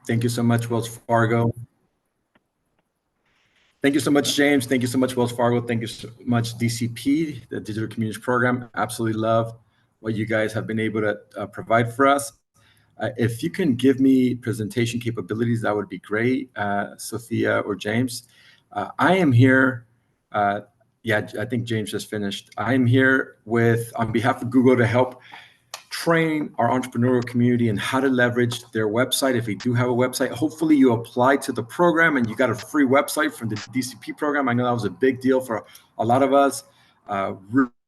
Thank you so much, Wells Fargo. Thank you so much, James. Thank you so much, Wells Fargo. Thank you so much, DCP, the Digital Communities Program. Absolutely love what you guys have been able to provide for us. If you can give me presentation capabilities, that would be great, Sophia or James. I am here. Yeah, I think James just finished. I am here on behalf of Google to help train our entrepreneurial community and how to leverage their website. If they do have a website, hopefully you apply to the program and you got a free website from the DCP program. I know that was a big deal for a lot of us.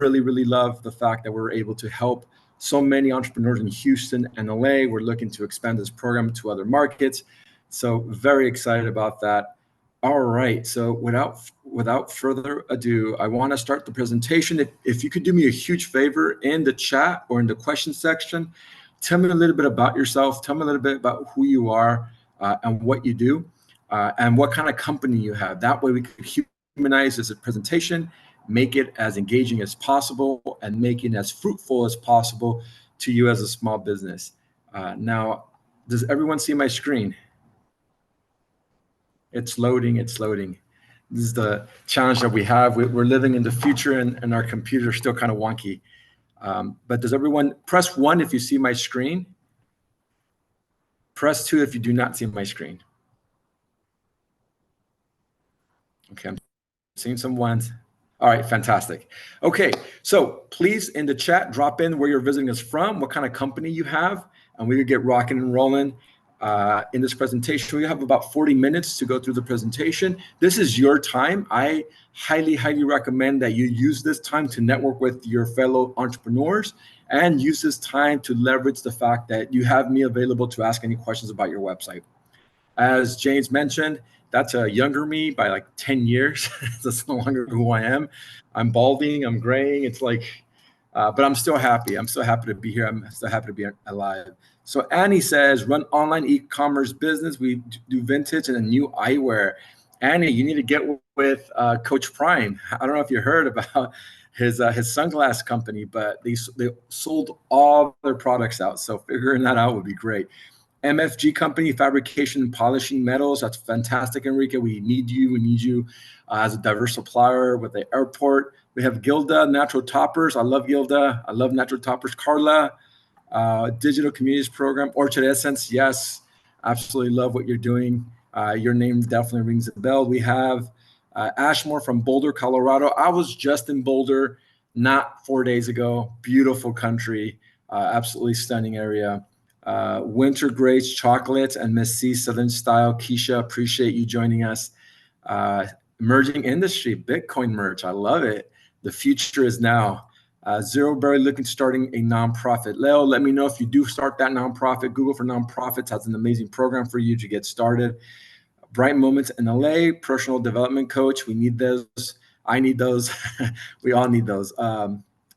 Really, really love the fact that we're able to help so many entrepreneurs in Houston and LA. We're looking to expand this program to other markets. So very excited about that. All right, so without further ado, I want to start the presentation. If you could do me a huge favor in the chat or in the question section, tell me a little bit about yourself. Tell me a little bit about who you are and what you do and what kind of company you have. That way we could humanize this presentation, make it as engaging as possible, and make it as fruitful as possible to you as a small business. Now, does everyone see my screen? It's loading, it's loading. This is the challenge that we have. We're living in the future and our computers are still kind of wonky. But does everyone, press 1 if you see my screen. Press 2 if you do not see my screen. Okay, I'm seeing some ones. All right, fantastic. Okay, so please in the chat, drop in where you're visiting us from, what kind of company you have, and we could get rocking and rolling. In this presentation, we have about 40 minutes to go through the presentation. This is your time. I highly, highly recommend that you use this time to network with your fellow entrepreneurs and use this time to leverage the fact that you have me available to ask any questions about your website. As James mentioned, that's a younger me by like 10 years. That's no longer who I am. I'm balding, I'm graying. It's like, but I'm still happy. I'm still happy to be here. I'm still happy to be alive. So Annie says, run online e-commerce business. We do vintage and a new eyewear. Annie, you need to get with Coach Prime. I don't know if you heard about his sunglass company, but they sold all their products out. So figuring that out would be great. MFG company, fabrication and polishing metals. That's fantastic, Enrique. We need you. We need you as a diverse supplier with the airport. We have Gilda, natural toppers. I love Gilda. I love natural toppers. Carla, digital communities program. Orchard Essence. Yes, absolutely love what you're doing. Your name definitely rings a bell. We have Ashmore from Boulder, Colorado. I was just in Boulder not 4 days ago. Beautiful country. Absolutely stunning area. Winter Grace Chocolates and Miss C Southern Style. Keisha, appreciate you joining us. Emerging industry, Bitcoin merch. I love it. The future is now. Zero Berry looking starting a nonprofit. Leo, let me know if you do start that nonprofit. Google for Nonprofits has an amazing program for you to get started. Bright Moments in LA, personal development coach. We need those. I need those. We all need those.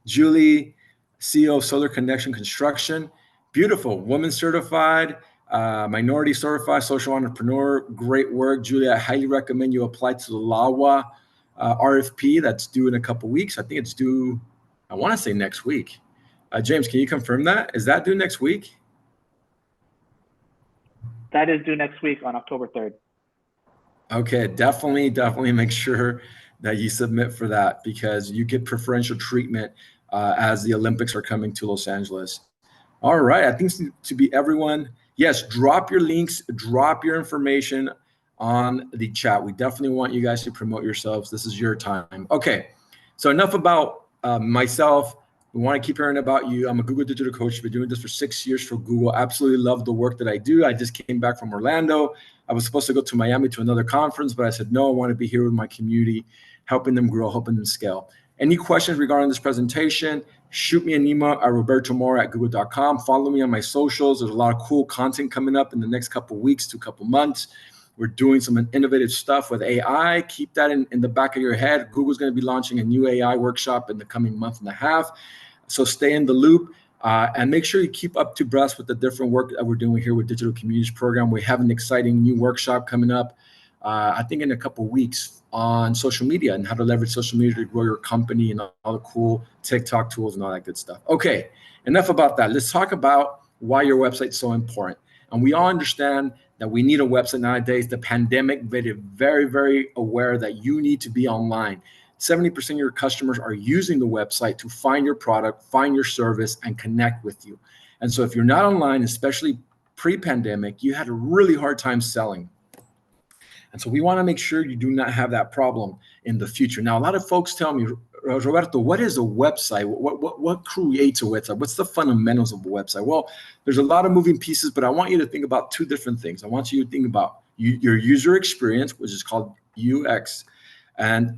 Julie, CEO of Solar Connection Construction. Beautiful. Woman certified, minority certified, social entrepreneur. Great work, Julie. I highly recommend you apply to the LAWA RFP that's due in a couple weeks. I think it's due, I want to say next week. James, can you confirm that? Is that due next week? That is due next week on October 3rd. Okay, definitely make sure that you submit for that because you get preferential treatment as the Olympics are coming to Los Angeles. All right, I think to be everyone, yes, drop your links, drop your information on the chat. We definitely want you guys to promote yourselves. This is your time. Okay, so enough about myself. We want to keep hearing about you. I'm a Google Digital Coach. I've been doing this for 6 years for Google. Absolutely love the work that I do. I just came back from Orlando. I was supposed to go to Miami to another conference, but I said, no, I want to be here with my community, helping them grow, helping them scale. Any questions regarding this presentation, shoot me an email at robertomora@google.com. Follow me on my socials. There's a lot of cool content coming up in the next couple of weeks to a couple months. We're doing some innovative stuff with AI. Keep that in the back of your head. Google's going to be launching a new AI workshop in the coming month and a half. So stay in the loop and make sure you keep up to breast with the different work that we're doing here with Digital Communities Program. We have an exciting new workshop coming up, I think in a couple of weeks, on social media and how to leverage social media to grow your company and all the cool TikTok tools and all that good stuff. Okay, enough about that. Let's talk about why your website's so important. And we all understand that we need a website nowadays. The pandemic made it very, very aware that you need to be online. 70% of your customers are using the website to find your product, find your service, and connect with you. And so if you're not online, especially pre-pandemic, you had a really hard time selling. And so we want to make sure you do not have that problem in the future. Now, a lot of folks tell me, Roberto, what is a website? What creates a website? What's the fundamentals of a website? Well, there's a lot of moving pieces, but I want you to think about two different things. I want you to think about your user experience, which is called UX, and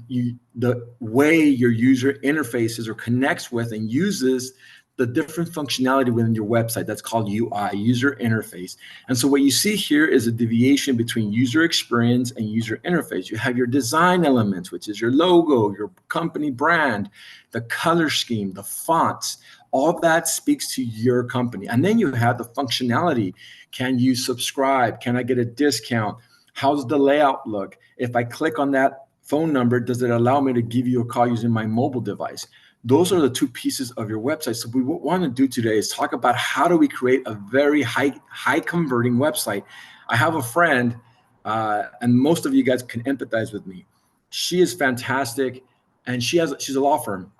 the way your user interfaces or connects with and uses the different functionality within your website. That's called UI, user interface. And so what you see here is a deviation between user experience and user interface. You have your design elements, which is your logo, your company brand, the color scheme, the fonts. All of that speaks to your company. And then you have the functionality. Can you subscribe? Can I get a discount? How does the layout look? If I click on that phone number, does it allow me to give you a call using my mobile device? Those are the two pieces of your website. So what we want to do today is talk about how do we create a very high converting website. I have a friend, and most of you guys can empathize with me. She is fantastic, and she's a law firm,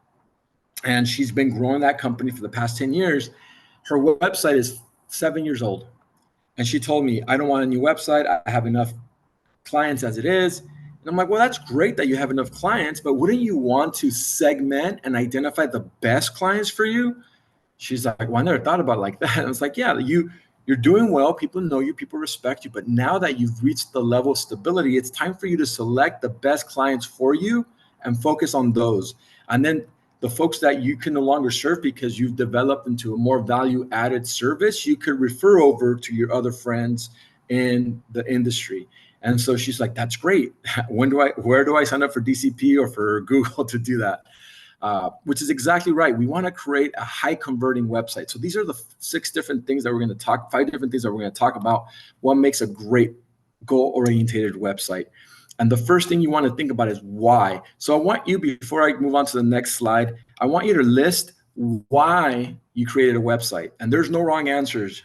and she's been growing that company for the past 10 years. Her website is 7 years old, and she told me, I don't want a new website. I have enough clients as it is. And I'm like, well, that's great that you have enough clients, but wouldn't you want to segment and identify the best clients for you? She's like, well, I never thought about it like that. And I was like, yeah, you're doing well. People know you, people respect you. But now that you've reached the level of stability, it's time for you to select the best clients for you and focus on those. And then the folks that you can no longer serve because you've developed into a more value added service, you could refer over to your other friends in the industry. And so she's like, that's great. Where do I sign up for DCP or for Google to do that? Which is exactly right. We want to create a high converting website. So these are the 5 different things that we're going to talk about. What makes a great goal oriented website? And the first thing you want to think about is why. So I want you, before I move on to the next slide, I want you to list why you created a website. And there's no wrong answers.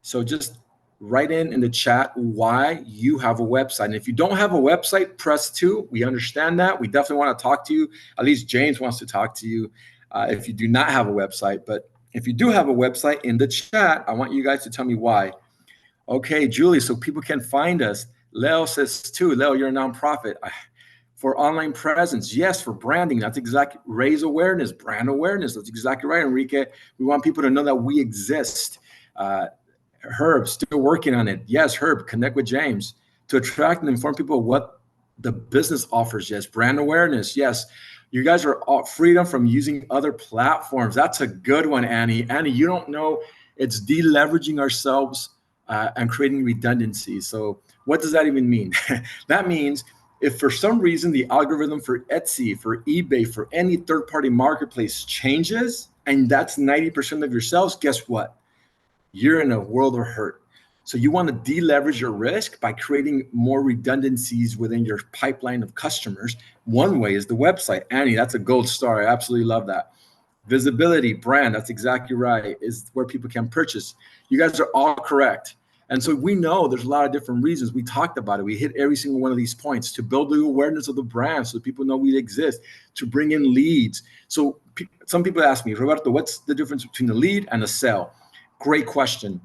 So just write in the chat why you have a website. And if you don't have a website, press 2. We understand that. We definitely want to talk to you. At least James wants to talk to you if you do not have a website. But if you do have a website, in the chat, I want you guys to tell me why. Okay, Julie, so people can find us. Leo says 2. Leo, you're a nonprofit. For online presence, yes, for branding, that's exactly, raise awareness, brand awareness, that's exactly right, Enrique. We want people to know that we exist. Herb, still working on it. Yes, Herb, connect with James to attract and inform people of what the business offers. Yes, brand awareness. Yes, you guys are all freedom from using other platforms. That's a good one, Annie. Annie, you don't know, it's deleveraging ourselves and creating redundancy. So what does that even mean? That means if for some reason the algorithm for Etsy, for eBay, for any third-party marketplace changes, and that's 90% of your sales, guess what? You're in a world of hurt. So you want to deleverage your risk by creating more redundancies within your pipeline of customers. One way is the website. Annie, that's a gold star. I absolutely love that. Visibility, brand, that's exactly right, is where people can purchase. You guys are all correct. And so we know there's a lot of different reasons. We talked about it. We hit every single one of these points to build the awareness of the brand so people know we exist, to bring in leads. So some people ask me, Roberto, what's the difference between a lead and a sale? Great question.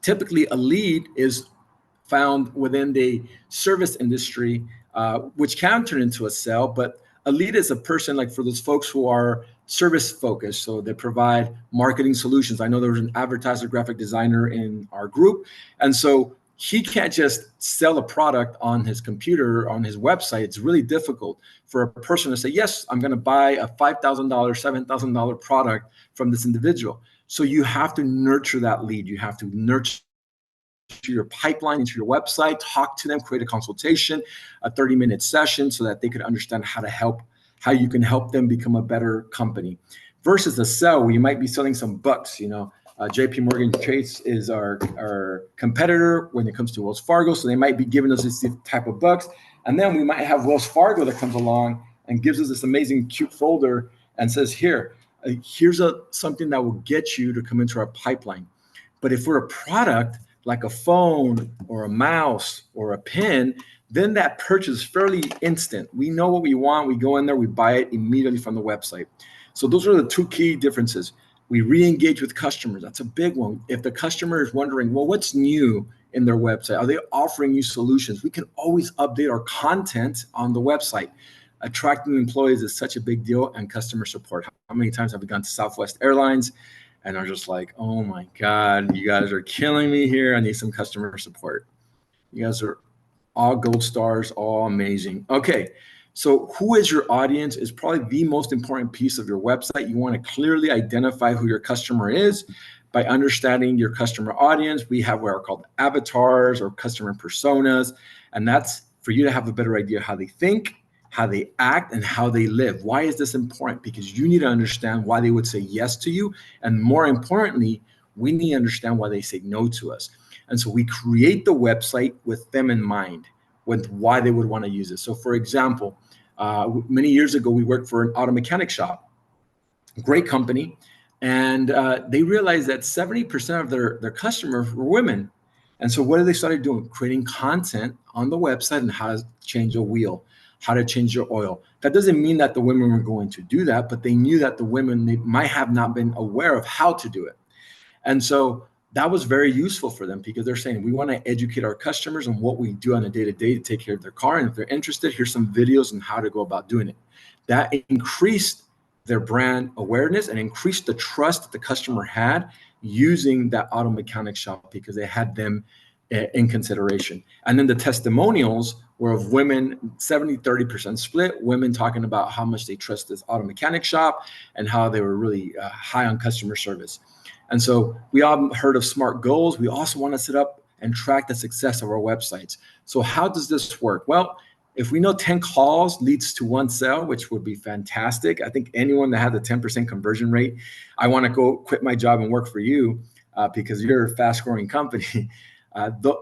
Typically, a lead is found within the service industry, which can turn into a sale, but a lead is a person, like for those folks who are service focused, so they provide marketing solutions. I know there was an advertiser, graphic designer in our group, and so he can't just sell a product on his computer, on his website. It's really difficult for a person to say, yes, I'm going to buy a $5,000, $7,000 product from this individual. So you have to nurture that lead. You have to nurture your pipeline into your website, talk to them, create a consultation, a 30-minute session so that they could understand how you can help them become a better company. Versus a sell where you might be selling some bucks. JP Morgan Chase is our competitor when it comes to Wells Fargo. So they might be giving us this type of bucks. And then we might have Wells Fargo that comes along and gives us this amazing cute folder and says, here's something that will get you to come into our pipeline. But if we're a product, like a phone or a mouse or a pen, then that purchase is fairly instant. We know what we want. We go in there, we buy it immediately from the website. So those are the two key differences. We re-engage with customers. That's a big one. If the customer is wondering, well, what's new in their website? Are they offering you solutions? We can always update our content on the website. Attracting employees is such a big deal, and customer support. How many times have we gone to Southwest Airlines and are just like, oh my God, you guys are killing me here. I need some customer support. You guys are all gold stars, all amazing. Okay, so who is your audience is probably the most important piece of your website. You want to clearly identify who your customer is by understanding your customer audience. We have what are called avatars or customer personas, and that's for you to have a better idea how they think, how they act, and how they live. Why is this important? Because you need to understand why they would say yes to you, and more importantly, we need to understand why they say no to us. And so we create the website with them in mind, with why they would want to use it. So for example, many years ago, we worked for an auto mechanic shop, great company. And they realized that 70% of their customers were women. And so what did they started doing? Creating content on the website and how to change a wheel, how to change your oil. That doesn't mean that the women were going to do that, but they knew that the women, they might have not been aware of how to do it. And so that was very useful for them because they're saying, we want to educate our customers on what we do on a day-to-day to take care of their car. And if they're interested, here's some videos on how to go about doing it. That increased their brand awareness and increased the trust that the customer had using that auto mechanic shop because they had them in consideration. And then the testimonials were of women, 70-30% split, women talking about how much they trust this auto mechanic shop and how they were really high on customer service. And so we all heard of SMART goals. We also want to set up and track the success of our websites. So how does this work? Well, if we know 10 calls leads to 1 sale, which would be fantastic. I think anyone that had the 10% conversion rate, I want to go quit my job and work for you because you're a fast growing company.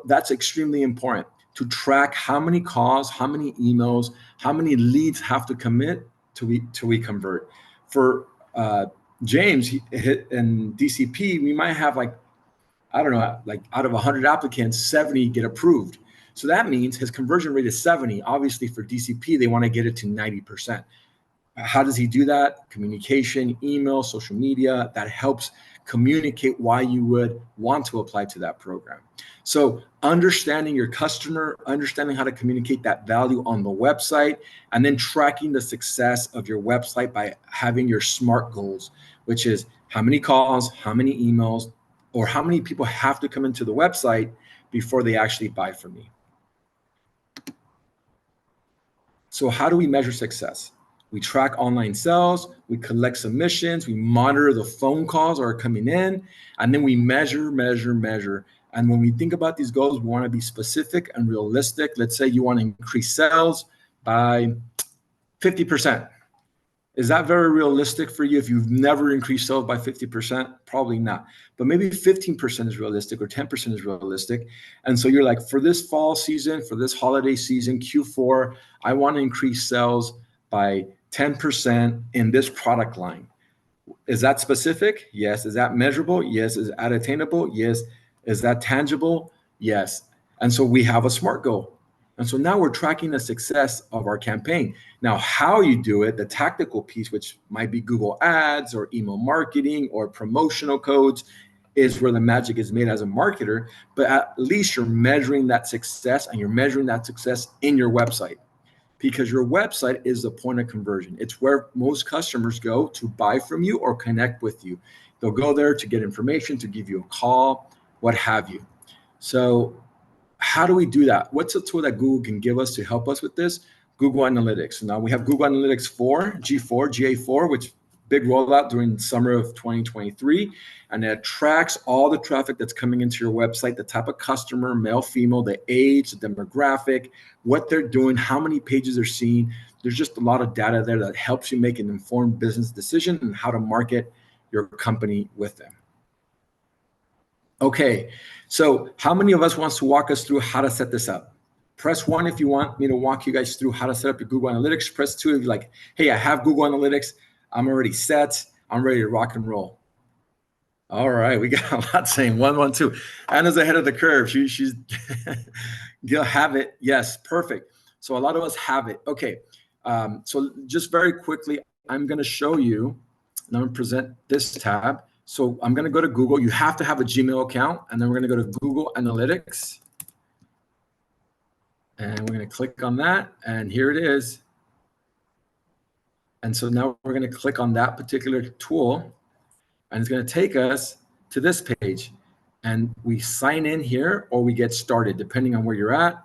That's extremely important to track how many calls, how many emails, how many leads have to commit till we convert. For James in DCP, we might have like, I don't know, like out of 100 applicants, 70 get approved. So that means his conversion rate is 70. Obviously for DCP, they want to get it to 90%. How does he do that? Communication, email, social media, that helps communicate why you would want to apply to that program. So understanding your customer, understanding how to communicate that value on the website, and then tracking the success of your website by having your SMART goals, which is how many calls, how many emails, or how many people have to come into the website before they actually buy from me. So how do we measure success? We track online sales, we collect submissions, we monitor the phone calls that are coming in, and then we measure. And when we think about these goals, we want to be specific and realistic. Let's say you want to increase sales by 50%. Is that very realistic for you if you've never increased sales by 50%? Probably not. But maybe 15% is realistic or 10% is realistic. And so you're like, for this fall season, for this holiday season, Q4, I want to increase sales by 10% in this product line. Is that specific? Yes. Is that measurable? Yes. Is that attainable? Yes. Is that tangible? Yes. And so we have a SMART goal. And so now we're tracking the success of our campaign. Now, how you do it, the tactical piece, which might be Google Ads or email marketing or promotional codes, is where the magic is made as a marketer. But at least you're measuring that success, and you're measuring that success in your website, because your website is the point of conversion. It's where most customers go to buy from you or connect with you. They'll go there to get information, to give you a call, what have you. So how do we do that? What's a tool that Google can give us to help us with this? Google Analytics. Now we have Google Analytics 4, G4, GA4, which big rollout during the summer of 2023. And it tracks all the traffic that's coming into your website, the type of customer, male, female, the age, the demographic, what they're doing, how many pages they're seeing. There's just a lot of data there that helps you make an informed business decision and how to market your company with them. Okay, so how many of us wants to walk us through how to set this up? Press 1 if you want me to walk you guys through how to set up your Google Analytics. Press 2 if you're like, hey, I have Google Analytics. I'm already set. I'm ready to rock and roll. All right, we got a lot saying 112. Anna's ahead of the curve. She's you'll have it. Yes, perfect. So a lot of us have it. Okay. So just very quickly, I'm going to show you, and I'm going to present this tab. So I'm going to go to Google. You have to have a Gmail account, and then we're going to go to Google Analytics. And we're going to click on that, and here it is. And so now we're going to click on that particular tool, and it's going to take us to this page. And we sign in here or we get started, depending on where you're at.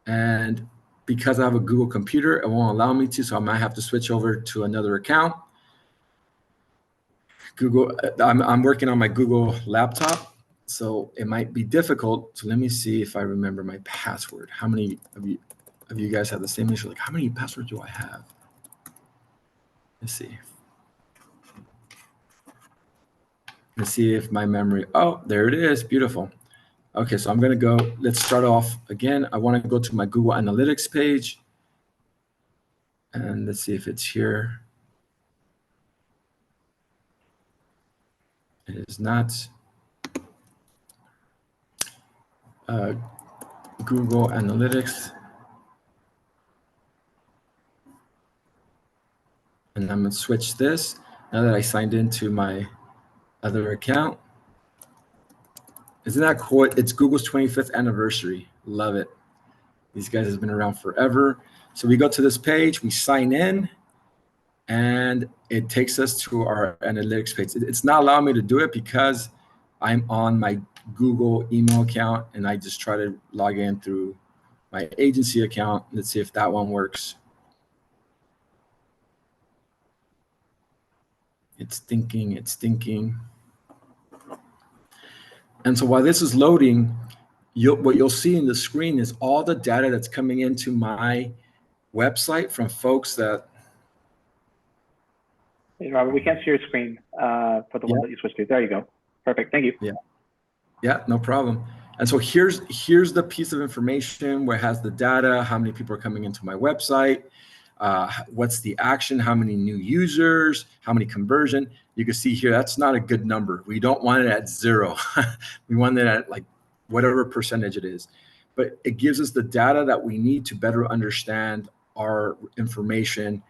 And because I have a Google computer, it won't allow me to, so I might have to switch over to another account. Google, I'm working on my Google laptop, so it might be difficult. So let me see if I remember my password. How many of you guys have the same issue? Like, how many passwords do I have? Let's see. Let's see if my memory, oh, there it is, beautiful. Okay, so I'm gonna go, let's start off again. I wanna go to my Google Analytics page. And let's see if it's here. It is not. Google Analytics. And I'm gonna switch this now that I signed into my other account. Isn't that cool? It's Google's 25th anniversary. Love it. These guys have been around forever. So we go to this page, we sign in, and it takes us to our analytics page. It's not allowing me to do it because I'm on my Google email account, and I just try to log in through my agency account. Let's see if that one works. It's thinking, it's thinking. And so while this is loading, what you'll see in the screen is all the data that's coming into my website from folks that. Hey, Robert, we can't see your screen for the one that you switched to. There you go. Perfect. Thank you. Yeah, no problem. And so here's the piece of information where it has the data, how many people are coming into my website, what's the action, how many new users, how many conversion. You can see here, that's not a good number. We don't want it at 0. We want it at like whatever percentage it is. But it gives us the data that we need to better understand our information,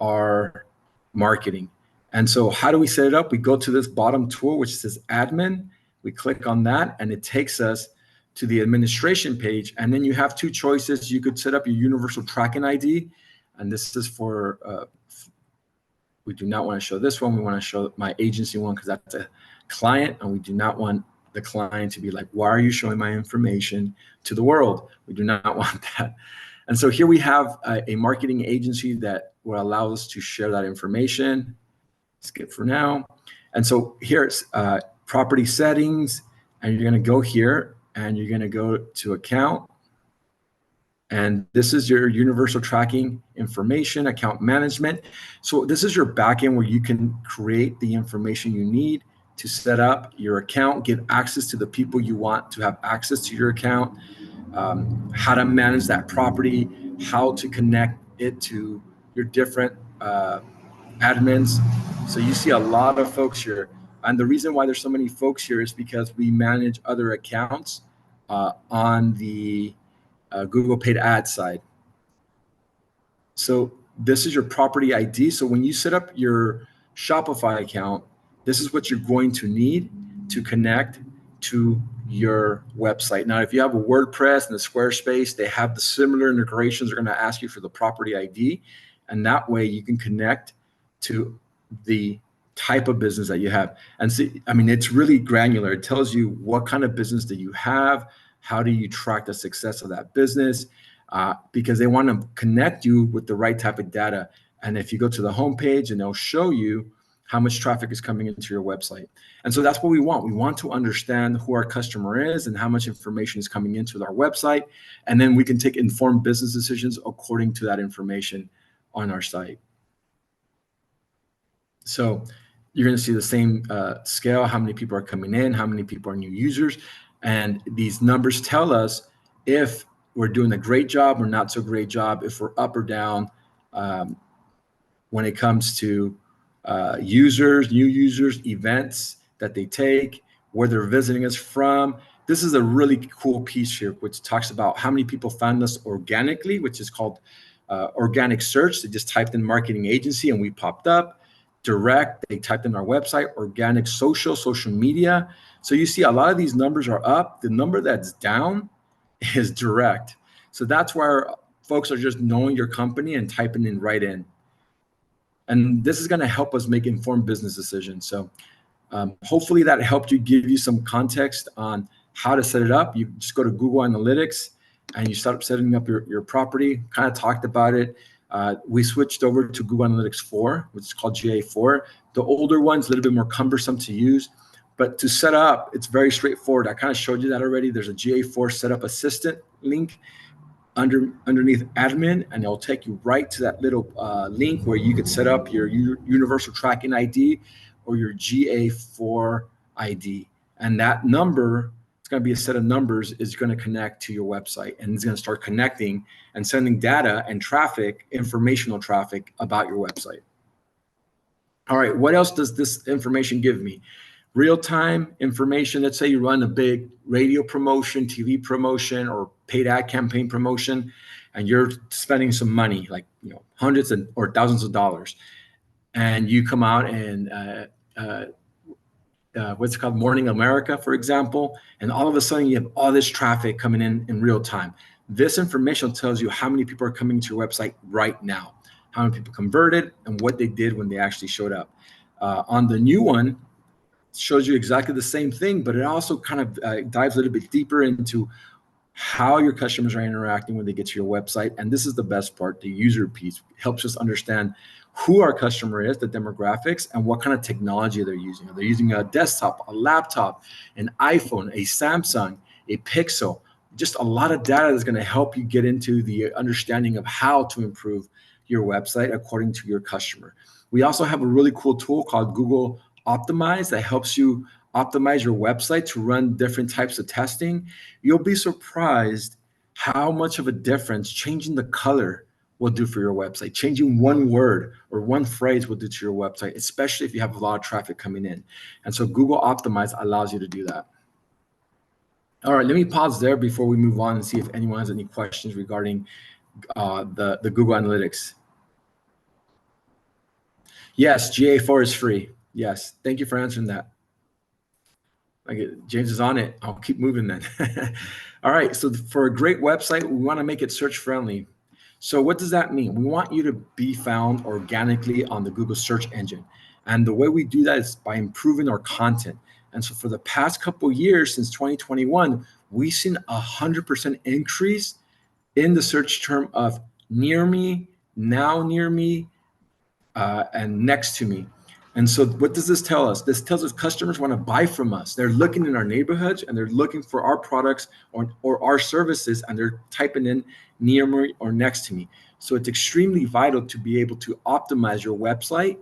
our marketing. And so how do we set it up? We go to this bottom tool, which says admin. We click on that, and it takes us to the administration page. And then you have two choices. You could set up your universal tracking ID. And this is for, we do not want to show this one. We want to show my agency one because that's a client, and we do not want the client to be like, why are you showing my information to the world? We do not want that. And so here we have a marketing agency that will allow us to share that information. Skip for now. And so here's property settings, and you're going to go here, and you're going to go to account. And this is your universal tracking information, account management. So this is your backend where you can create the information you need to set up your account, give access to the people you want to have access to your account, how to manage that property, how to connect it to your different admins. So you see a lot of folks here. And the reason why there's so many folks here is because we manage other accounts on the Google paid ad side. So this is your property ID. So when you set up your Shopify account, this is what you're going to need to connect to your website. Now, if you have a WordPress and a Squarespace, they have the similar integrations. They're going to ask you for the property ID. And that way you can connect to the type of business that you have. And see, I mean, it's really granular. It tells you what kind of business do you have? How do you track the success of that business? Because they want to connect you with the right type of data. And if you go to the homepage, and they'll show you how much traffic is coming into your website. And so that's what we want. We want to understand who our customer is and how much information is coming into our website. And then we can take informed business decisions according to that information on our site. So you're going to see the same scale, how many people are coming in, how many people are new users. And these numbers tell us if we're doing a great job or not so great job, if we're up or down when it comes to users, new users, events, that they take, where they're visiting us from. This is a really cool piece here, which talks about how many people found us organically, which is called organic search. They just typed in marketing agency and we popped up. Direct, they typed in our website. Organic social media. So you see a lot of these numbers are up. The number that's down is direct. So that's where folks are just knowing your company and typing in right in. And this is going to help us make informed business decisions. So hopefully that helped you, give you some context on how to set it up. You just go to Google Analytics and you start setting up your property. Kind of talked about it. We switched over to Google Analytics 4, which is called GA4. The older one's a little bit more cumbersome to use, but to set up, it's very straightforward. I kind of showed you that already. There's a GA4 setup assistant link underneath admin, and it'll take you right to that little link where you could set up your universal tracking ID or your GA4 ID. And that number, it's going to be a set of numbers, is going to connect to your website, and it's going to start connecting and sending data and traffic, informational traffic about your website. All right, what else does this information give me? Real-time information. Let's say you run a big radio promotion, TV promotion, or paid ad campaign promotion, and you're spending some money, like hundreds or thousands of dollars, and you come out and what's it called, Morning America, for example, and all of a sudden you have all this traffic coming in real time. This information tells you how many people are coming to your website right now, how many people converted, and what they did when they actually showed up. On the new one, shows you exactly the same thing, but it also kind of dives a little bit deeper into how your customers are interacting when they get to your website. And this is the best part, the user piece. It helps us understand who our customer is, the demographics, and what kind of technology they're using. Are they using a desktop, a laptop, an iPhone, a Samsung, a Pixel? Just a lot of data that's going to help you get into the understanding of how to improve your website according to your customer. We also have a really cool tool called Google Optimize that helps you optimize your website to run different types of testing. You'll be surprised how much of a difference changing the color will do for your website. Changing one word or one phrase will do to your website, especially if you have a lot of traffic coming in. And so Google Optimize allows you to do that. All right, let me pause there before we move on and see if anyone has any questions regarding the Google Analytics. Yes, GA4 is free. Yes, thank you for answering that. James is on it. I'll keep moving then. All right, so for a great website, we want to make it search friendly. So what does that mean? We want you to be found organically on the Google search engine. And the way we do that is by improving our content. And so for the past couple of years, since 2021, we've seen 100% increase in the search term of near me, now near me, and next to me. And so what does this tell us? This tells us customers want to buy from us. They're looking in our neighborhoods and they're looking for our products or our services, and they're typing in near me or next to me. So it's extremely vital to be able to optimize your website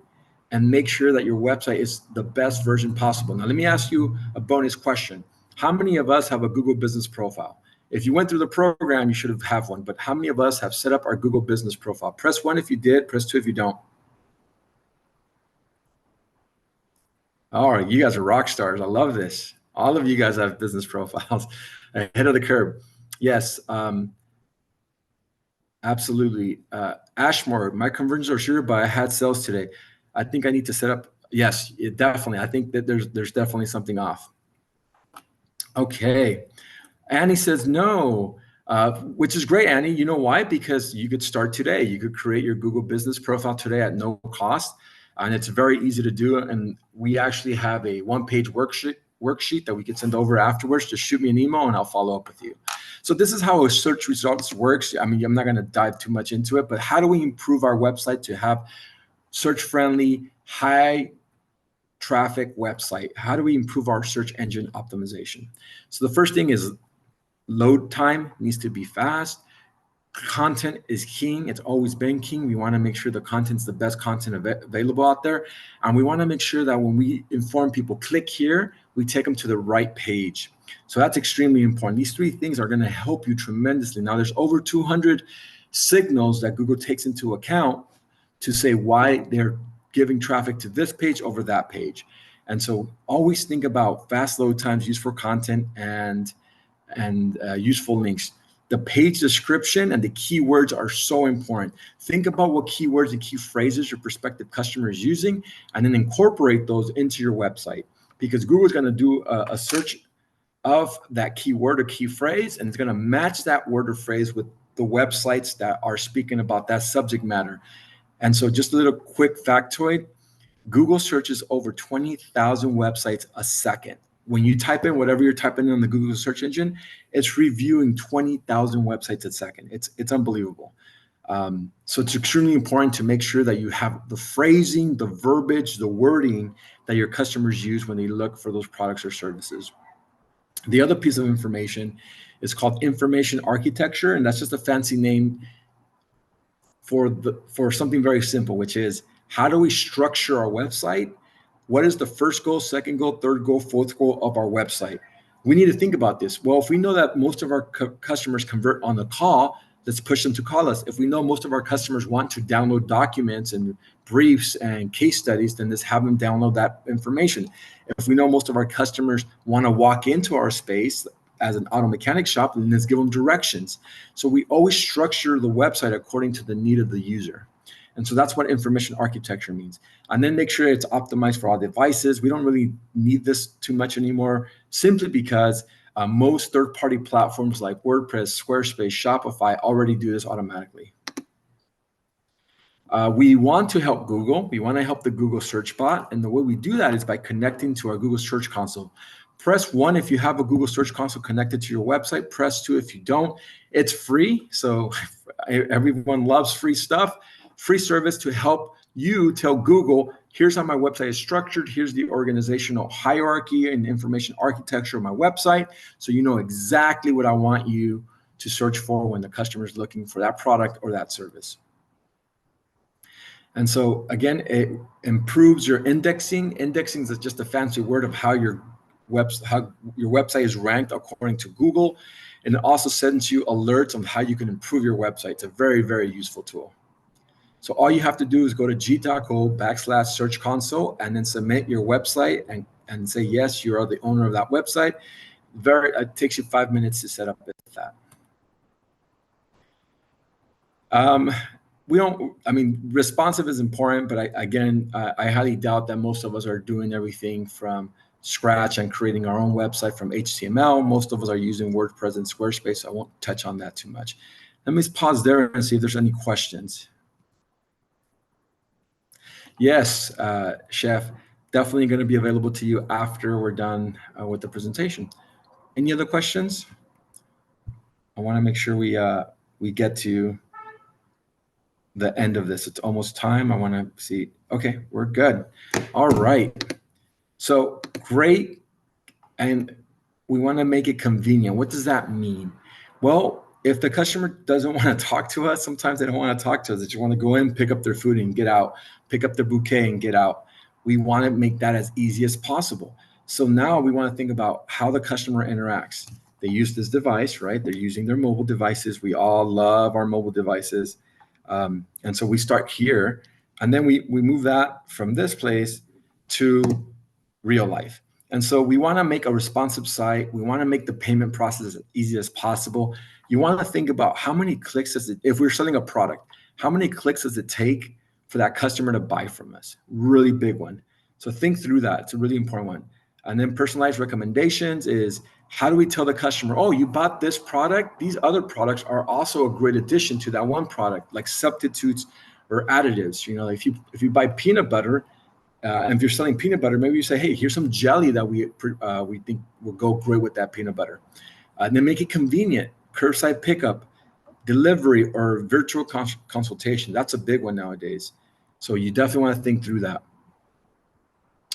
and make sure that your website is the best version possible. Now, let me ask you a bonus question. How many of us have a Google Business Profile? If you went through the program, you should have one, but how many of us have set up our Google Business Profile? Press 1 if you did, press 2 if you don't. All right, you guys are rock stars. I love this. All of you guys have business profiles ahead of the curve. Yes, absolutely. Ashmore, my conversions are sure, but I had sales today. I think I need to set up. Yes, definitely. I think that there's definitely something off. Okay. Annie says no, which is great, Annie. You know why? Because you could start today. You could create your Google Business Profile today at no cost. And it's very easy to do. And we actually have a one-page worksheet that we can send over afterwards. Just shoot me an email and I'll follow up with you. So this is how a search results works. I mean, I'm not going to dive too much into it, but how do we improve our website to have search-friendly, high-traffic website? How do we improve our search engine optimization? So the first thing is load time needs to be fast. Content is king. It's always been king. We want to make sure the content's the best content available out there. And we want to make sure that when we inform people, click here, we take them to the right page. So that's extremely important. These three things are going to help you tremendously. Now, there's over 200 signals that Google takes into account to say why they're giving traffic to this page over that page. And so always think about fast load times, useful content, and useful links. The page description and the keywords are so important. Think about what keywords and key phrases your prospective customer is using, and then incorporate those into your website, because Google's going to do a search of that keyword or key phrase, and it's going to match that word or phrase with the websites that are speaking about that subject matter. And so just a little quick factoid, Google searches over 20,000 websites a second. When you type in whatever you're typing in on the Google search engine, it's reviewing 20,000 websites a second. It's unbelievable. So it's extremely important to make sure that you have the phrasing, the verbiage, the wording that your customers use when they look for those products or services. The other piece of information is called information architecture, and that's just a fancy name for something very simple, which is how do we structure our website? What is the first goal, second goal, third goal, fourth goal of our website? We need to think about this. Well, if we know that most of our customers convert on the call, let's push them to call us. If we know most of our customers want to download documents and briefs and case studies, then let's have them download that information. If we know most of our customers want to walk into our space as an auto mechanic shop, then let's give them directions. So we always structure the website according to the need of the user. And so that's what information architecture means. And then make sure it's optimized for all devices. We don't really need this too much anymore, simply because most third-party platforms like WordPress, Squarespace, Shopify already do this automatically. We want to help Google. We want to help the Google search bot. And the way we do that is by connecting to our Google Search Console. Press 1 if you have a Google Search Console connected to your website. Press 2 if you don't. It's free, so everyone loves free stuff. Free service to help you tell Google, here's how my website is structured. Here's the organizational hierarchy and information architecture of my website. So you know exactly what I want you to search for when the customer is looking for that product or that service. And so again, it improves your indexing. Indexing is just a fancy word of how your website is ranked according to Google. And it also sends you alerts on how you can improve your website. It's a very, very useful tool. So all you have to do is go to g.co/search console and then submit your website and say, yes, you are the owner of that website. It takes you 5 minutes to set up that. Responsive is important, but I highly doubt that most of us are doing everything from scratch and creating our own website from HTML. Most of us are using WordPress and Squarespace, so I won't touch on that too much. Let me pause there and see if there's any questions. Yes, Chef, definitely going to be available to you after we're done with the presentation. Any other questions? I want to make sure we get to the end of this. It's almost time. I want to see. Okay, we're good. All right. So great. And we want to make it convenient. What does that mean? Well, if the customer doesn't want to talk to us, sometimes they don't want to talk to us. They just want to go in, pick up their food and get out, pick up their bouquet and get out. We want to make that as easy as possible. So now we want to think about how the customer interacts. They use this device, right? They're using their mobile devices. We all love our mobile devices. And so we start here, and then we move that from this place to real life. And so we want to make a responsive site. We want to make the payment process as easy as possible. You want to think about how many clicks does it, if we're selling a product, how many clicks does it take for that customer to buy from us? Really big one. So think through that. It's a really important one. And then personalized recommendations is, how do we tell the customer, oh, you bought this product? These other products are also a great addition to that one product, like substitutes or additives. You know, if you buy peanut butter, and if you're selling peanut butter, maybe you say, hey, here's some jelly that we think will go great with that peanut butter. And then make it convenient, curbside pickup, delivery, or virtual consultation. That's a big one nowadays. So you definitely want to think through that.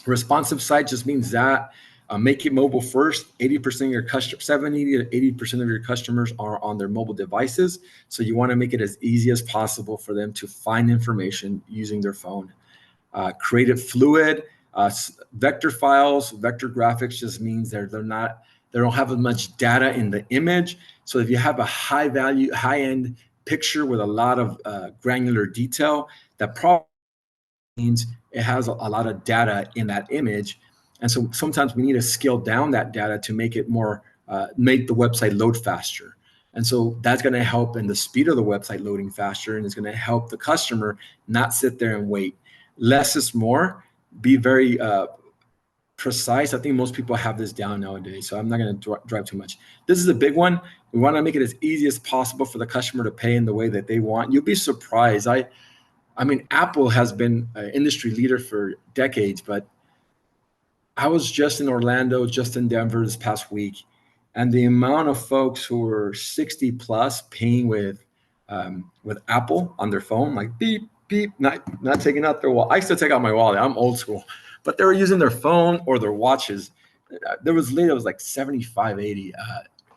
Responsive site just means that make it mobile first. 80% of your customers, 70 to 80% of your customers are on their mobile devices. So you want to make it as easy as possible for them to find information using their phone. Create it fluid. Vector files, vector graphics just means they don't have as much data in the image. So if you have a high value, high-end picture with a lot of granular detail, that probably means it has a lot of data in that image. And so sometimes we need to scale down that data to make it more, make the website load faster. And so that's going to help in the speed of the website loading faster, and it's going to help the customer not sit there and wait. Less is more. Be very precise. I think most people have this down nowadays, so I'm not going to drive too much. This is a big one. We want to make it as easy as possible for the customer to pay in the way that they want. You'll be surprised. I mean, Apple has been an industry leader for decades, but I was just in Orlando, just in Denver this past week, and the amount of folks who were 60 plus paying with Apple on their phone, like beep beep, not taking out their wallet. I still take out my wallet. I'm old school, but they were using their phone or their watches. There was lady that was like 75, 80.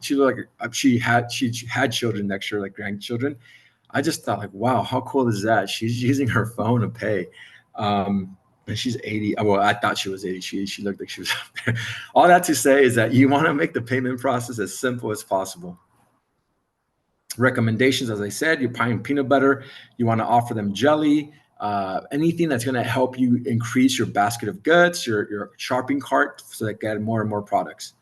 She looked like she had children next year, like grandchildren. I just thought, like, wow, how cool is that? She's using her phone to pay. And she's 80. Well, I thought she was 80. She looked like she was up there. All that to say is that you want to make the payment process as simple as possible. Recommendations, as I said, you're buying peanut butter. You want to offer them jelly, anything that's going to help you increase your basket of goods, your shopping cart, so that get more and more products.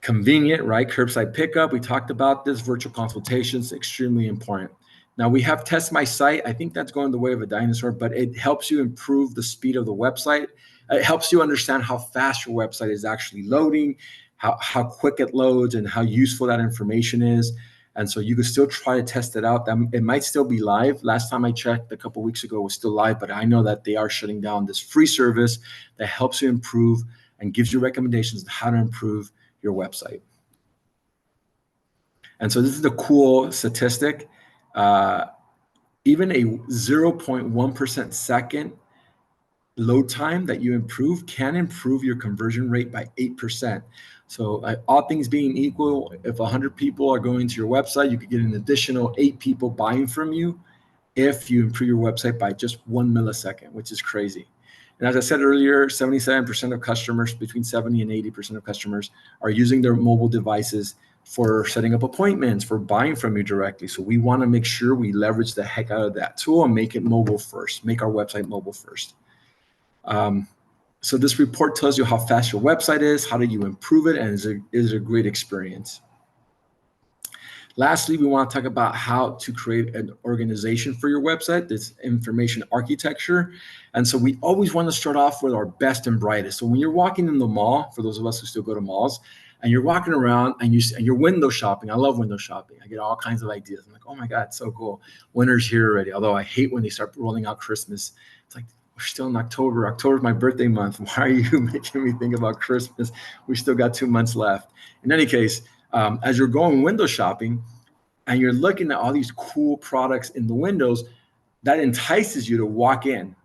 Convenient, right? Curbside pickup. We talked about this. Virtual consultations, extremely important. Now we have Test My Site. I think that's going the way of a dinosaur, but it helps you improve the speed of the website. It helps you understand how fast your website is actually loading, how quick it loads, and how useful that information is. And so you can still try to test it out. It might still be live. Last time I checked a couple of weeks ago, it was still live, but I know that they are shutting down this free service that helps you improve and gives you recommendations on how to improve your website. And so this is the cool statistic. Even a 0.1% second load time that you improve can improve your conversion rate by 8%. So all things being equal, if 100 people are going to your website, you could get an additional 8 people buying from you if you improve your website by just 1 millisecond, which is crazy. And as I said earlier, 77% of customers, between 70 and 80% of customers are using their mobile devices for setting up appointments, for buying from you directly. So we want to make sure we leverage the heck out of that tool and make it mobile first, make our website mobile first. So this report tells you how fast your website is, how do you improve it, and is a great experience. Lastly, we want to talk about how to create an organization for your website, this information architecture. And so we always want to start off with our best and brightest. So when you're walking in the mall, for those of us who still go to malls, and you're walking around and you're window shopping. I love window shopping. I get all kinds of ideas. I'm like, oh my God, it's so cool. Winter's here already. Although I hate when they start rolling out Christmas. It's like, we're still in October. October's my birthday month. Why are you making me think about Christmas? We still got 2 months left. In any case, as you're going window shopping and you're looking at all these cool products in the windows, that entices you to walk in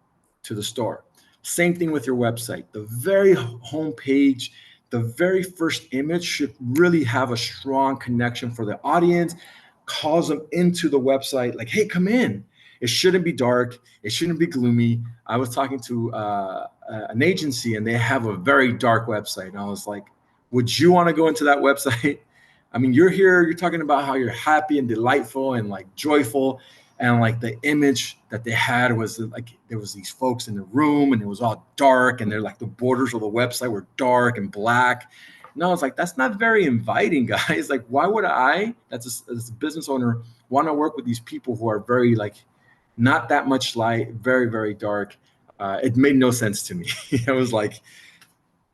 to the store. Same thing with your website. The very homepage, the very first image should really have a strong connection for the audience, calls them into the website like, hey, come in. It shouldn't be dark. It shouldn't be gloomy. I was talking to an agency and they have a very dark website. And I was like, would you want to go into that website? I mean, you're here, you're talking about how you're happy and delightful and like joyful. And like the image that they had was like, there was these folks in the room and it was all dark. And they're like, the borders of the website were dark and black. And I was like, that's not very inviting, guys. Like, why would I, as a business owner, want to work with these people who are very like, not that much light, very, very dark. It made no sense to me. I was like,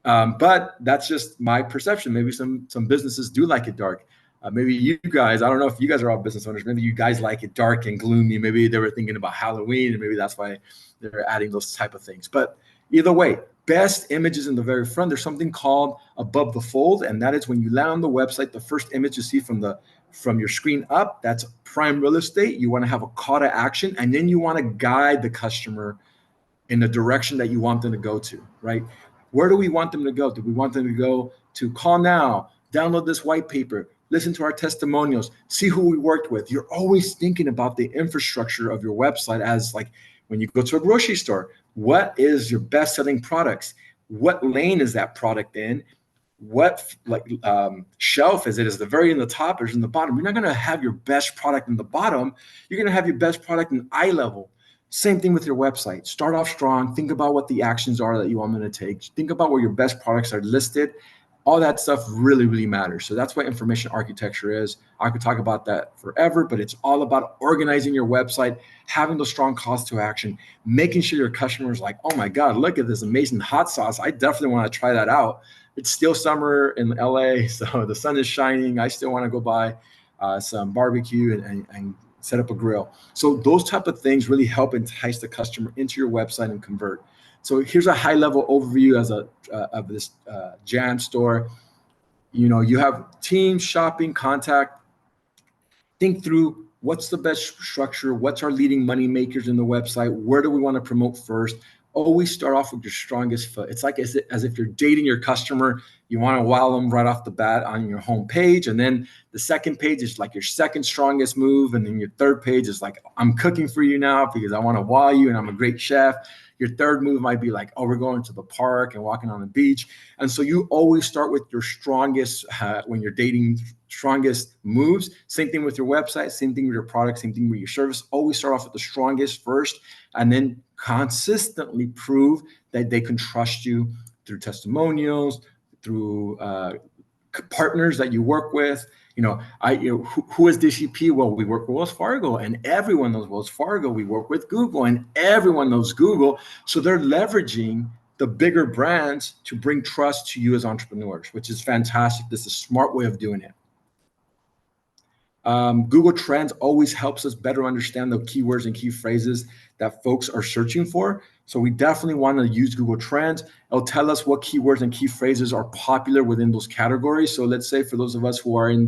but that's just my perception. Maybe some businesses do like it dark. Maybe you guys, I don't know if you guys are all business owners. Maybe you guys like it dark and gloomy. Maybe they were thinking about Halloween and maybe that's why they're adding those type of things. But either way, best images in the very front. There's something called above the fold. And that is when you land on the website, the first image you see from your screen up, that's prime real estate. You want to have a call to action, and then you want to guide the customer in the direction that you want them to go to, right? Where do we want them to go? Do we want them to go to call now, download this white paper, listen to our testimonials, see who we worked with? You're always thinking about the infrastructure of your website as like when you go to a grocery store, what is your best selling products? What lane is that product in? What shelf is it? Is the very in the top or is it in the bottom? You're not going to have your best product in the bottom. You're going to have your best product in eye level. Same thing with your website. Start off strong. Think about what the actions are that you want them to take. Think about where your best products are listed. All that stuff really, really matters. So that's what information architecture is. I could talk about that forever, but it's all about organizing your website, having those strong calls to action, making sure your customers like, oh my God, look at this amazing hot sauce. I definitely want to try that out. It's still summer in LA, so the sun is shining. I still want to go buy some barbecue and set up a grill. So those type of things really help entice the customer into your website and convert. So here's a high level overview of this Jam store. You have team, shopping, contact. Think through what's the best structure, what's our leading money makers in the website, where do we want to promote first. Always start off with your strongest foot. It's like as if you're dating your customer. You want to wow them right off the bat on your home page. And then the second page is like your second strongest move. And then your third page is like, I'm cooking for you now because I want to wow you and I'm a great chef. Your third move might be like, oh, we're going to the park and walking on the beach. And so you always start with your strongest, when you're dating, strongest moves. Same thing with your website, same thing with your product, same thing with your service. Always start off with the strongest first, and then consistently prove that they can trust you through testimonials, through partners that you work with. Who is DCP? Well, we work with Wells Fargo, and everyone knows Wells Fargo. We work with Google, and everyone knows Google. So they're leveraging the bigger brands to bring trust to you as entrepreneurs, which is fantastic. This is a smart way of doing it. Google Trends always helps us better understand the keywords and key phrases that folks are searching for. So we definitely want to use Google Trends. It'll tell us what keywords and key phrases are popular within those categories. So let's say for those of us who are in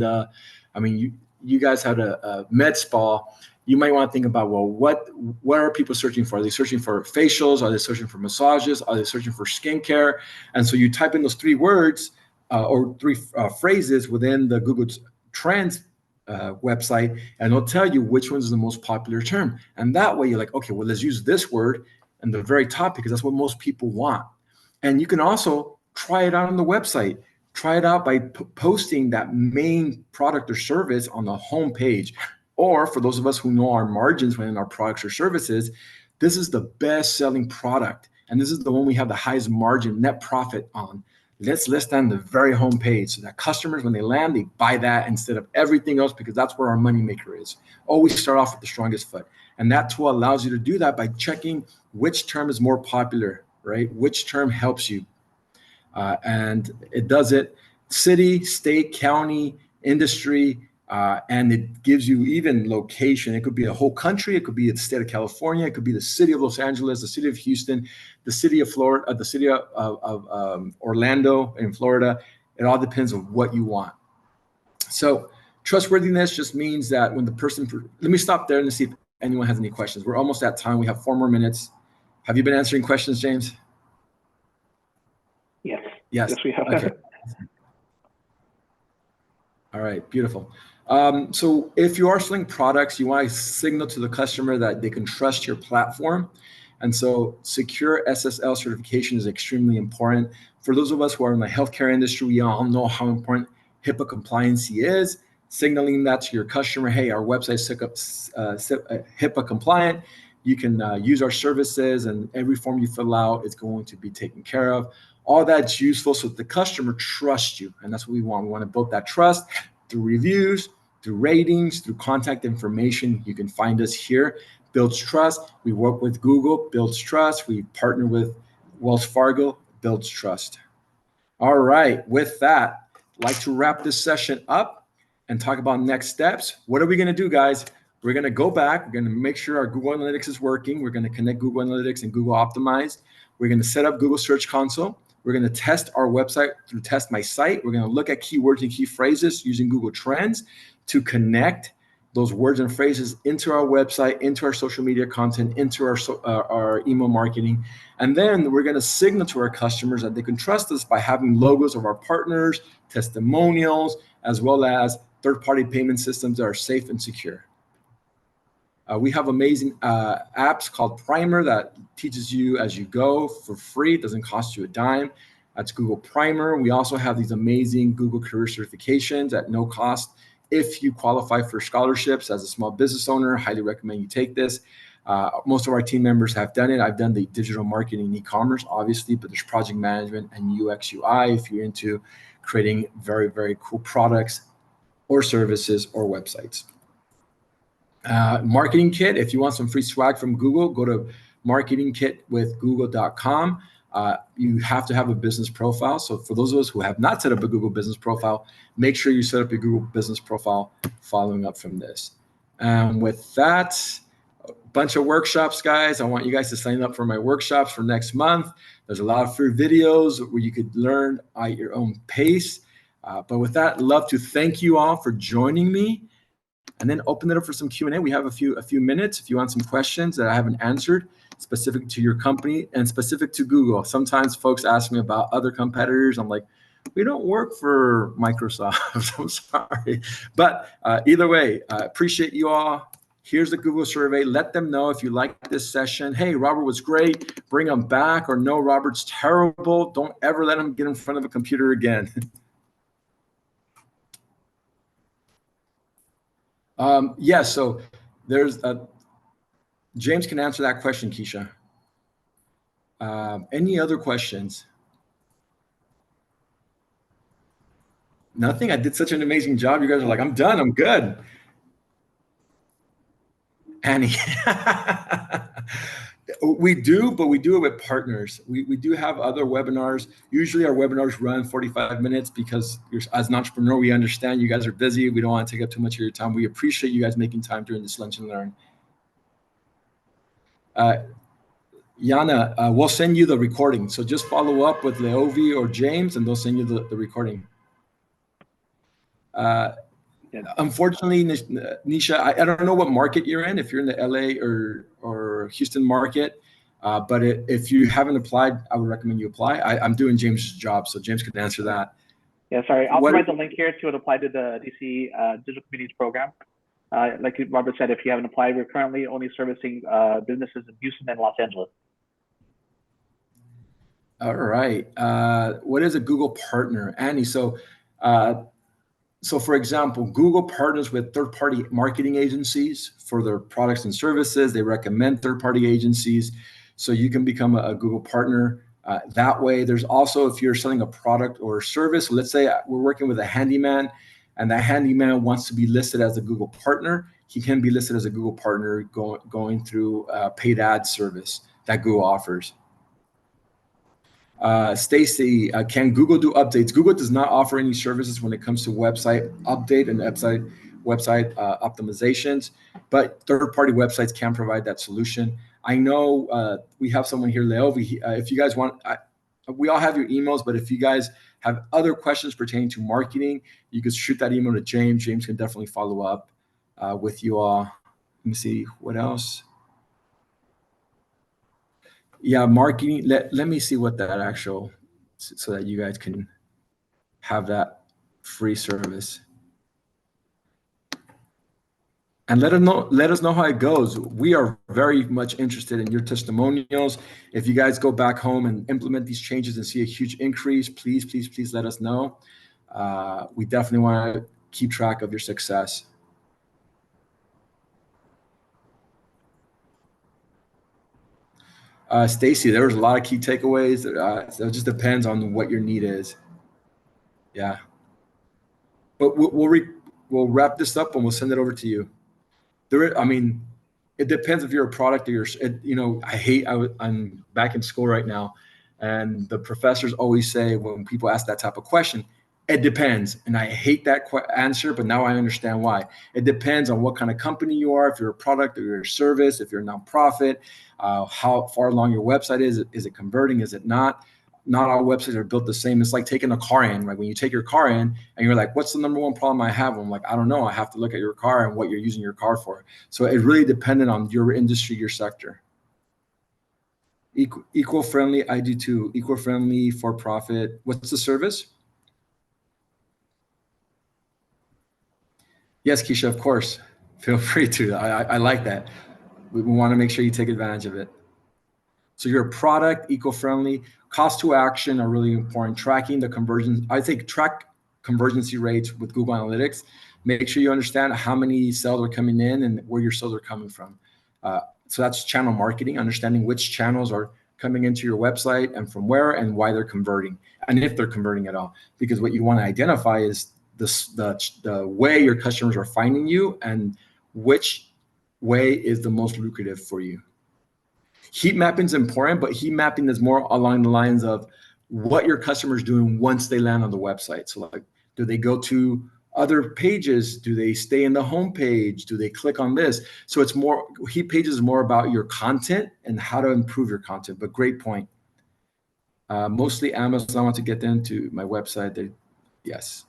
you guys had a med spa, you might want to think about, well, what are people searching for? Are they searching for facials? Are they searching for massages? Are they searching for skincare? And so you type in those three words or three phrases within the Google Trends website, and it'll tell you which one's the most popular term. And that way you're like, okay, well, let's use this word in the very top because that's what most people want. And you can also try it out on the website. Try it out by posting that main product or service on the home page. Or for those of us who know our margins within our products or services, this is the best selling product. And this is the one we have the highest margin net profit on. Let's list on the very home page so that customers, when they land, they buy that instead of everything else because that's where our money maker is. Always start off with the strongest foot. And that tool allows you to do that by checking which term is more popular, right? Which term helps you. And it does it city, state, county, industry, and it gives you even location. It could be a whole country. It could be the state of California. It could be the city of Los Angeles, the city of Houston, the city of Florida, the city of Orlando in Florida. It all depends on what you want. So trustworthiness just means that when the person, let me stop there and see if anyone has any questions. We're almost at time. We have 4 more minutes. Have you been answering questions, James? Yes. Yes. Yes, we have. Okay. All right, beautiful. So if you are selling products, you want to signal to the customer that they can trust your platform. And so secure SSL certification is extremely important. For those of us who are in the healthcare industry, we all know how important HIPAA compliancy is. Signaling that to your customer, hey, our website's HIPAA compliant. You can use our services, and every form you fill out is going to be taken care of. All that's useful so that the customer trusts you. And that's what we want. We want to build that trust through reviews, through ratings, through contact information. You can find us here. Builds trust. We work with Google, builds trust. We partner with Wells Fargo, builds trust. All right. With that, I'd like to wrap this session up and talk about next steps. What are we going to do, guys? We're going to go back. We're going to make sure our Google Analytics is working. We're going to connect Google Analytics and Google Optimize. We're going to set up Google Search Console. We're going to test our website through Test My Site. We're going to look at keywords and key phrases using Google Trends to connect those words and phrases into our website, into our social media content, into our email marketing. And then we're going to signal to our customers that they can trust us by having logos of our partners, testimonials, as well as third-party payment systems that are safe and secure. We have amazing apps called Primer that teaches you as you go for free. It doesn't cost you a dime. That's Google Primer. We also have these amazing Google career certifications at no cost. If you qualify for scholarships as a small business owner, highly recommend you take this. Most of our team members have done it. I've done the digital marketing and e-commerce, obviously, but there's project management and UX UI if you're into creating very, very cool products or services or websites. Marketing kit, if you want some free swag from Google, go to marketingkitwithgoogle.com. You have to have a business profile. So for those of us who have not set up a Google business profile, make sure you set up a Google business profile following up from this. With that, a bunch of workshops, guys. I want you guys to sign up for my workshops for next month. There's a lot of free videos where you could learn at your own pace. But with that, I'd love to thank you all for joining me, and then open it up for some Q&A. We have a few minutes if you want some questions that I haven't answered, specific to your company and specific to Google. Sometimes folks ask me about other competitors. I'm like, we don't work for Microsoft. I'm sorry. But either way, appreciate you all. Here's the Google survey. Let them know if you like this session. Hey, Robert was great. Bring him back. Or no, Robert's terrible. Don't ever let him get in front of a computer again. Yeah, so there's James can answer that question, Keisha. Any other questions? Nothing? I did such an amazing job. You guys are like, I'm done. I'm good. Annie. We do, but we do it with partners. We do have other webinars. Usually our webinars run 45 minutes because as an entrepreneur, we understand you guys are busy. We don't want to take up too much of your time. We appreciate you guys making time during this lunch and learn. Yana, we'll send you the recording. So just follow up with Leovi or James and they'll send you the recording. Unfortunately, Nisha, I don't know what market you're in, if you're in the LA or Houston market, but if you haven't applied, I would recommend you apply. I'm doing James's job, so James can answer that. Yeah, sorry. I'll provide the link here to apply to the DC Digital Communities Program. Like Robert said, if you haven't applied, we're currently only servicing businesses in Houston and Los Angeles. All right. What is a Google partner? Annie, so for example, Google partners with third-party marketing agencies for their products and services. They recommend third-party agencies, so you can become a Google partner that way. There's also, if you're selling a product or service, let's say we're working with a handyman, and that handyman wants to be listed as a Google partner. He can be listed as a Google partner going through a paid ad service that Google offers. Stacy, can Google do updates? Google does not offer any services when it comes to website update and website optimizations, but third-party websites can provide that solution. I know we have someone here, Leovi. If you guys want, we all have your emails, but if you guys have other questions pertaining to marketing, you can shoot that email to James. James can definitely follow up with you all. Let me see what else. Yeah, marketing. Let me see what that actual, so that you guys can have that free service. And let us know how it goes. We are very much interested in your testimonials. If you guys go back home and implement these changes and see a huge increase, please, please, please let us know. We definitely want to keep track of your success. Stacy, there was a lot of key takeaways. So it just depends on what your need is. Yeah. But we'll wrap this up and we'll send it over to you. I mean, it depends if you're a product or I'm back in school right now, and the professors always say when people ask that type of question, it depends. And I hate that answer, but now I understand why. It depends on what kind of company you are, if you're a product or you're a service, if you're a nonprofit, how far along your website is. Is it converting? Is it not? Not all websites are built the same. It's like taking a car in, right? When you take your car in and you're like, what's the number one problem I have? I'm like, I don't know. I have to look at your car and what you're using your car for. So it really depended on your industry, your sector. Eco-friendly, I do too. Eco-friendly, for profit. What's the service? Yes, Keisha, of course. Feel free to. I like that. We want to make sure you take advantage of it. So your product, eco-friendly, cost to action are really important. Tracking the conversion, I think track convergency rates with Google Analytics. Make sure you understand how many sales are coming in and where your sales are coming from. So that's channel marketing, understanding which channels are coming into your website and from where and why they're converting, and if they're converting at all. Because what you want to identify is the way your customers are finding you and which way is the most lucrative for you. Heat mapping is important, but heat mapping is more along the lines of what your customers doing once they land on the website. So like, do they go to other pages? Do they stay in the home page? Do they click on this? So it's more, heat pages is more about your content and how to improve your content, but great point. Mostly Amazon, I want to get them to my website. Yes.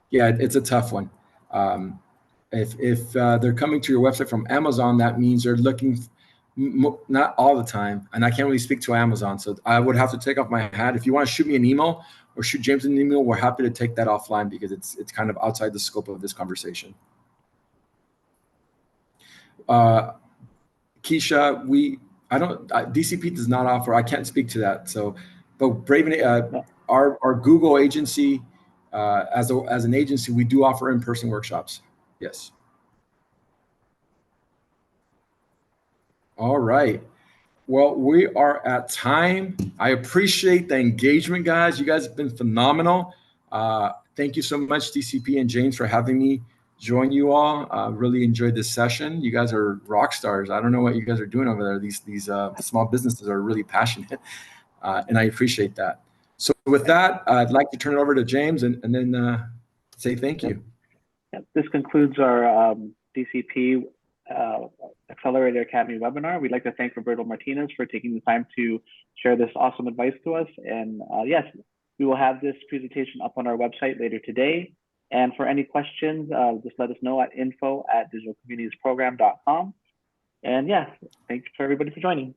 Yeah, it's a tough one. If they're coming to your website from Amazon, that means they're looking, not all the time, and I can't really speak to Amazon, so I would have to take off my hat. If you want to shoot me an email or shoot James an email, we're happy to take that offline because it's kind of outside the scope of this conversation. Keisha, DCP does not offer. I can't speak to that. So, but Braven, our Google agency, as an agency, we do offer in-person workshops. Yes. All right. Well, we are at time. I appreciate the engagement, guys. You guys have been phenomenal. Thank you so much, DCP and James, for having me join you all. Really enjoyed this session. You guys are rock stars. I don't know what you guys are doing over there. These small businesses are really passionate, and I appreciate that. So with that, I'd like to turn it over to James and then say thank you. This concludes our DCP Accelerator Academy webinar. We'd like to thank Roberto Martinez for taking the time to share this awesome advice to us. And yes, we will have this presentation up on our website later today. And for any questions, just let us know at info@digitalcommunitiesprogram.com. And yeah, thanks for everybody for joining.